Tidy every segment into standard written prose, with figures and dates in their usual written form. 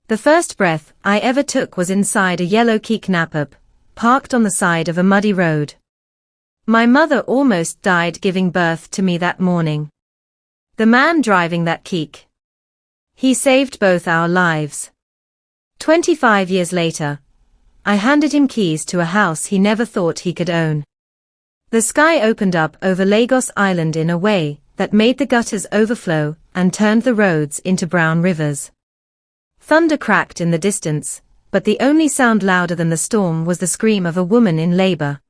The first breath I ever took was inside a yellow Keke napap, parked on the side of a muddy road. My mother almost died giving birth to me that morning. The man driving that Keke, he saved both our lives. 25 years later, I handed him keys to a house he never thought he could own. The sky opened up over Lagos Island in a way that made the gutters overflow and turned the roads into brown rivers. Thunder cracked in the distance, but the only sound louder than the storm was the scream of a woman in labor.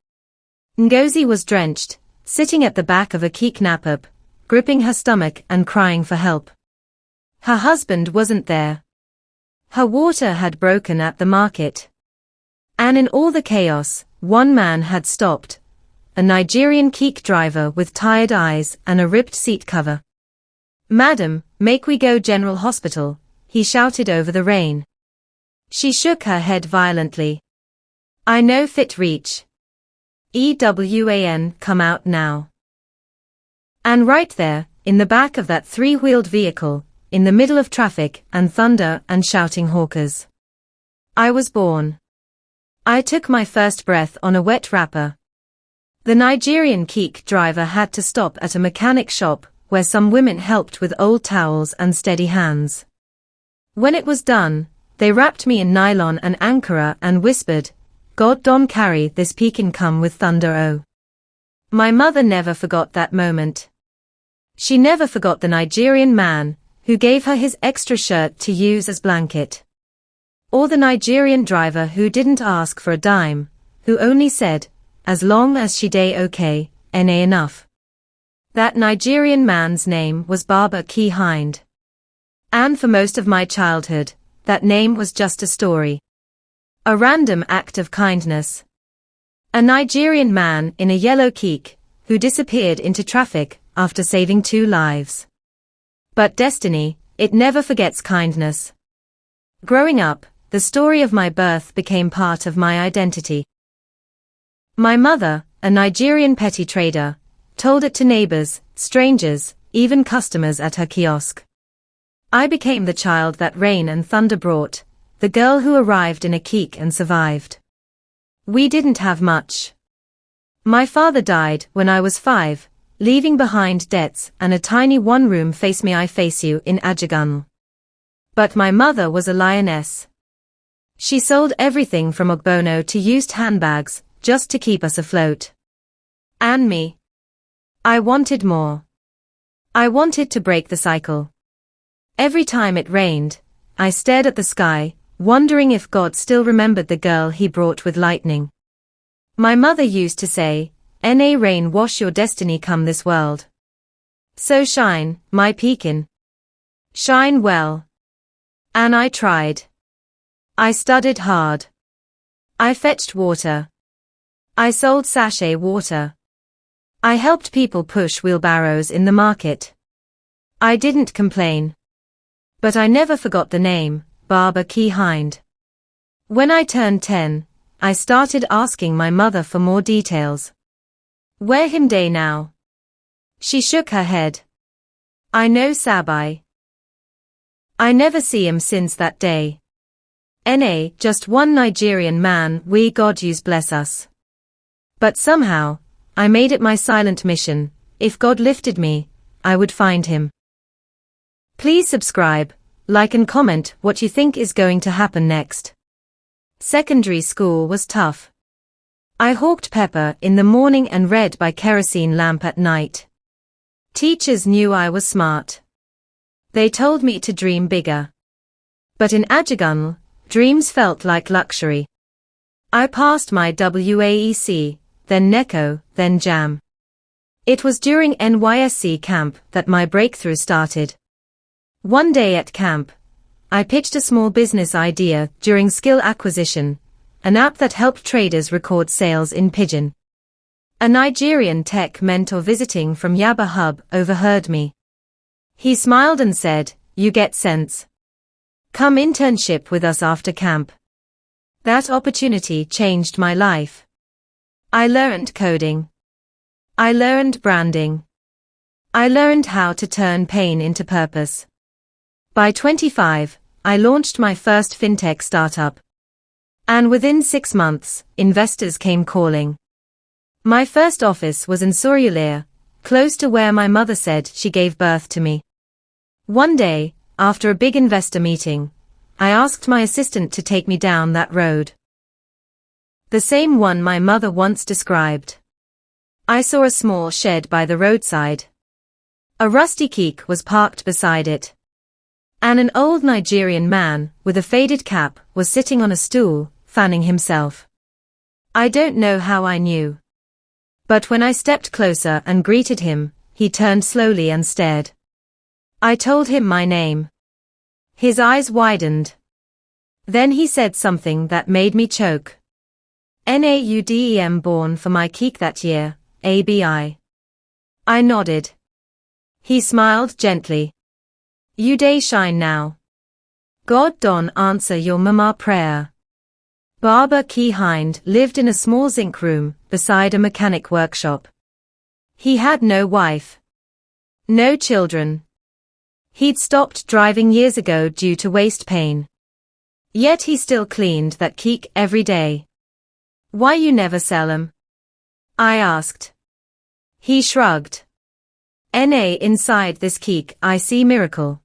Ngozi was drenched, sitting at the back of a Keke napap, gripping her stomach and crying for help. Her husband wasn't there. Her water had broken at the market. And in all the chaos, one man had stopped, a Nigerian Keke driver with tired eyes and a ripped seat cover. "Madam, make we go General Hospital," he shouted over the rain. She shook her head violently. "I no fit reach. EWAN come out now." And right there, in the back of that three-wheeled vehicle, in the middle of traffic and thunder and shouting hawkers, I was born. I took my first breath on a wet wrapper. The Nigerian Keke driver had to stop at a mechanic shop where some women helped with old towels and steady hands. When it was done, they wrapped me in nylon and ankara and whispered, "God don carry this Pekin come with thunder oh." My mother never forgot that moment. She never forgot the Nigerian man who gave her his extra shirt to use as blanket. Or the Nigerian driver who didn't ask for a dime, who only said, "As long as she day okay, na enough." That Nigerian man's name was Baba Key Hind. And for most of my childhood, that name was just a story. A random act of kindness. A Nigerian man in a yellow Keke, who disappeared into traffic after saving 2 lives. But destiny, it never forgets kindness. Growing up, the story of my birth became part of my identity. My mother, a Nigerian petty trader, told it to neighbors, strangers, even customers at her kiosk. I became the child that rain and thunder brought, the girl who arrived in a Keke and survived. We didn't have much. My father died when I was 5, leaving behind debts and a tiny one-room face me I face you in Ajagun. But my mother was a lioness. She sold everything from ogbono to used handbags, just to keep us afloat. And me. I wanted more. I wanted to break the cycle. Every time it rained, I stared at the sky, wondering if God still remembered the girl he brought with lightning. My mother used to say, "Na rain wash your destiny come this world. So shine, my Pekin. Shine well." And I tried. I studied hard. I fetched water. I sold sachet water. I helped people push wheelbarrows in the market. I didn't complain. But I never forgot the name, Baba Key Hind. When I turned 10, I started asking my mother for more details. "Where him day now?" She shook her head. "I know Sabai. I never see him since that day. Na, just one Nigerian man we God use bless us." But somehow, I made it my silent mission, if God lifted me, I would find him. Please subscribe, like and comment what you think is going to happen next. Secondary school was tough. I hawked pepper in the morning and read by kerosene lamp at night. Teachers knew I was smart. They told me to dream bigger. But in Ajagun, dreams felt like luxury. I passed my WAEC, then NECO, then JAM. It was during NYSC camp that my breakthrough started. One day at camp, I pitched a small business idea during skill acquisition, an app that helped traders record sales in Pidgin. A Nigerian tech mentor visiting from Yaba Hub overheard me. He smiled and said, "You get sense. Come internship with us after camp." That opportunity changed my life. I learned coding. I learned branding. I learned how to turn pain into purpose. By 25, I launched my first fintech startup. And within 6 months, investors came calling. My first office was in Surulere, close to where my mother said she gave birth to me. One day, after a big investor meeting, I asked my assistant to take me down that road. The same one my mother once described. I saw a small shed by the roadside. A rusty Keke was parked beside it. And an old Nigerian man, with a faded cap, was sitting on a stool, fanning himself. I don't know how I knew. But when I stepped closer and greeted him, he turned slowly and stared. I told him my name. His eyes widened. Then he said something that made me choke. Naudem born for my Keke that year, ABI. I nodded. He smiled gently. You day shine now. God don answer your mama prayer. Baba Keke lived in a small zinc room, beside a mechanic workshop. He had no wife. No children. He'd stopped driving years ago due to waist pain. Yet he still cleaned that Keke every day. Why you never sell 'em? I asked. He shrugged. Inside this Keke I see miracle.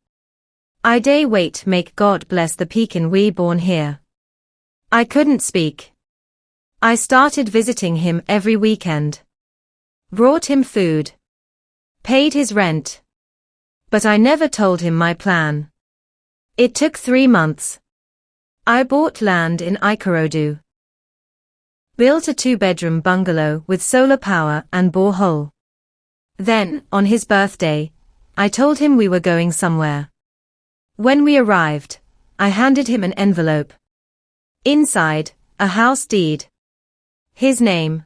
I day wait make God bless the Pekin we born here. I couldn't speak. I started visiting him every weekend. Brought him food. Paid his rent. But I never told him my plan. It took 3 months. I bought land in Ikorodu. Built a 2-bedroom bungalow with solar power and borehole. Then, on his birthday, I told him we were going somewhere. When we arrived, I handed him an envelope. Inside, a house deed. His name.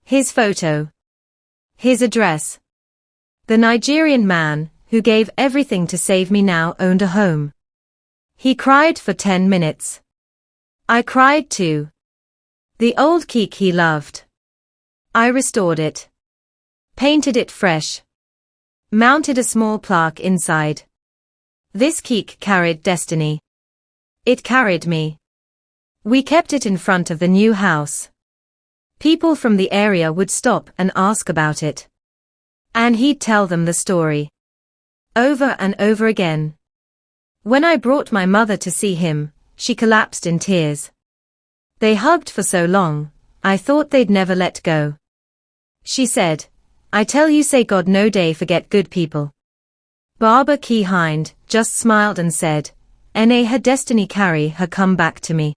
His photo. His address. The Nigerian man, who gave everything to save me now owned a home. He cried for 10 minutes. I cried too. The old Keke he loved. I restored it. Painted it fresh. Mounted a small plaque inside. This Keke carried destiny. It carried me. We kept it in front of the new house. People from the area would stop and ask about it. And he'd tell them the story. Over and over again. When I brought my mother to see him, she collapsed in tears. They hugged for so long, I thought they'd never let go. She said, I tell you say God no day forget good people. Baba Keke just smiled and said, "Na her destiny carry her come back to me."